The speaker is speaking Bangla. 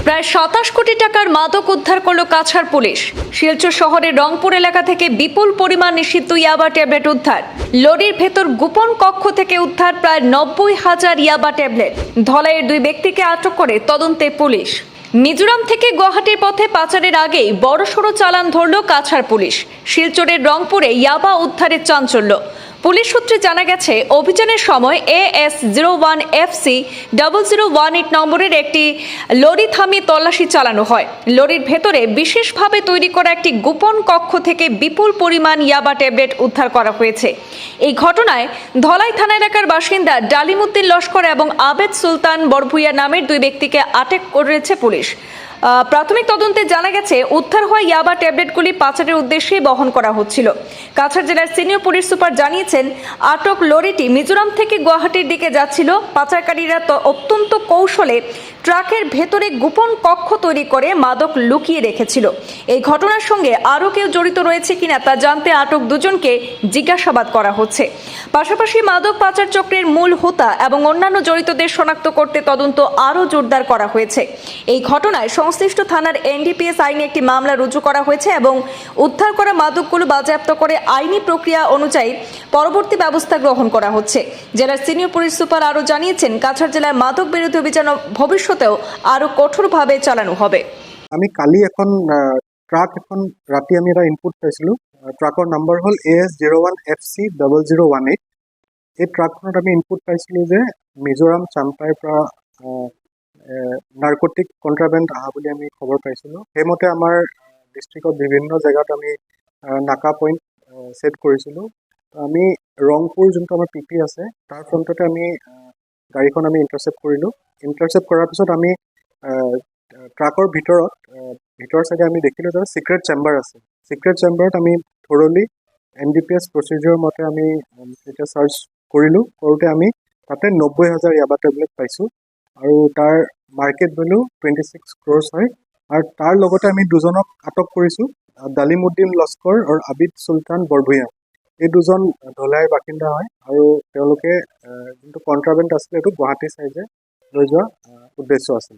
প্রায় ২৭ কোটি টাকার মাদক উদ্ধার করল কাছাড় পুলিশ। শিলচর শহরের রংপুর এলাকা থেকে বিপুল পরিমাণ নিষিদ্ধ ইয়াবা ট্যাবলেট উদ্ধার। লরির ভেতর গোপন কক্ষ থেকে উদ্ধার প্রায় ৯০,০০০ ইয়াবা ট্যাবলেট। ধলাইয়ের ২ ব্যক্তিকে আটক করে তদন্তে পুলিশ। মিজোরাম থেকে গুয়াহাটির পথে পাচারের আগেই বড়সড় চালান ধরল কাছাড় পুলিশ। শিলচরের রংপুরে ইয়াবা উদ্ধারের চাঞ্চল্য। পুলিশ সূত্রে জানা গেছে, অভিযানের সময় AS01FC0018 নম্বরের একটি লরি থামিয়ে তল্লাশি চালানো হয়। লরির ভেতরে বিশেষভাবে তৈরি করা একটি গোপন কক্ষ থেকে বিপুল পরিমাণ ইয়াবা ট্যাবলেট উদ্ধার করা হয়েছে। এই ঘটনায় ধলাই থানা এলাকার বাসিন্দা ডালিমউদ্দিন লস্কর এবং আবেদ সুলতান বরভুইয়া নামের 2 ব্যক্তিকে আটক করেছে পুলিশ। প্রাথমিক তদন্তে জানা গেছে, উদ্ধার হওয়া ইয়াবা ট্যাবলেটগুলি পাচারের উদ্দেশ্যে বহন করা হচ্ছিল। কাছাড় জেলার সিনিয়র পুলিশ সুপার জানিয়েছেন, আটক লরিটি মিজোরাম থেকে গুয়াহাটির দিকে যাচ্ছিল। পাচারকারীরা অত্যন্ত কৌশলে ট্রাকের ভেতরে গোপন কক্ষ তৈরি করে মাদক লুকিয়ে রেখেছিল। এই ঘটনার সঙ্গে আরও কেউ জড়িত রয়েছে কিনা তা জানতে আটক 2 জনকে জিজ্ঞাসাবাদ করা হচ্ছে। পাশাপাশি মাদক পাচার চক্রের মূল হোতা এবং অন্যান্য জড়িতদের শনাক্ত করতে তদন্ত আরও জোরদার করা হয়েছে। এই ঘটনায় সংশ্লিষ্ট থানার NDPS আইনে একটি মামলা রুজু করা হয়েছে এবং উদ্ধার করা মাদকগুলো বাজেয়াপ্ত করে আইনি প্রক্রিয়া অনুযায়ী পরবর্তী ব্যবস্থা গ্রহণ করা হচ্ছে। জেলার সিনিয়র পুলিশ সুপার আরও জানিয়েছেন, কাছাড় জেলায় মাদক বিরোধী অভিযান ভবিষ্যতেও আরও কঠোরভাবে চালানো হবে। আমি কালি এখন ট্রাক এখন ৰাতি আমি এটা ইনপুট পাইছিলোঁ। ট্ৰাকৰ নাম্বাৰ হ'ল AS01FC0018। এই ট্ৰাকখনত আমি ইনপুট পাইছিলোঁ যে মিজোৰাম চাম্পাইৰ পৰা নাৰ্কটিক কণ্ট্ৰাবেণ্ড অহা বুলি আমি খবৰ পাইছিলোঁ। সেইমতে আমাৰ ডিষ্ট্ৰিক্টত বিভিন্ন জেগাত আমি নাকা পইণ্ট ছেট কৰিছিলোঁ। আমি ৰংপুৰ যোনটো আমাৰ PP আছে তাৰ ফ্ৰণ্টতে আমি গাড়ীখন আমি ইণ্টাৰচেপ্ট কৰিলোঁ। ইণ্টাৰচেপ্ট কৰাৰ পিছত আমি ট্ৰাকৰ ভিতৰ চাইডে আমি দেখিলোঁ যে চিক্ৰেট চেম্বাৰ আছে। চিক্ৰেট চেম্বাৰত আমি থৰলি NDPS প্ৰচিডিউৰ মতে আমি তেতিয়া চাৰ্চ কৰিলোঁ। কৰোঁতে আমি তাতে ৯০,০০০ ইয়াবা টেবলেট পাইছোঁ আৰু তাৰ মাৰ্কেট ভেলু 26 crores হয়। আৰু তাৰ লগতে আমি 2 জনক আটক কৰিছোঁ, ডালিমউদ্দিন লস্কৰ আৰু আবিদ সুলতান বৰভুইয়া। এই 2 জন ধলাইৰ বাসিন্দা হয় আৰু তেওঁলোকে যোনটো কণ্ট্ৰাবেণ্ড আছিলে এইটো গুৱাহাটী চাইডে লৈ যোৱা উদ্দেশ্য আছিল।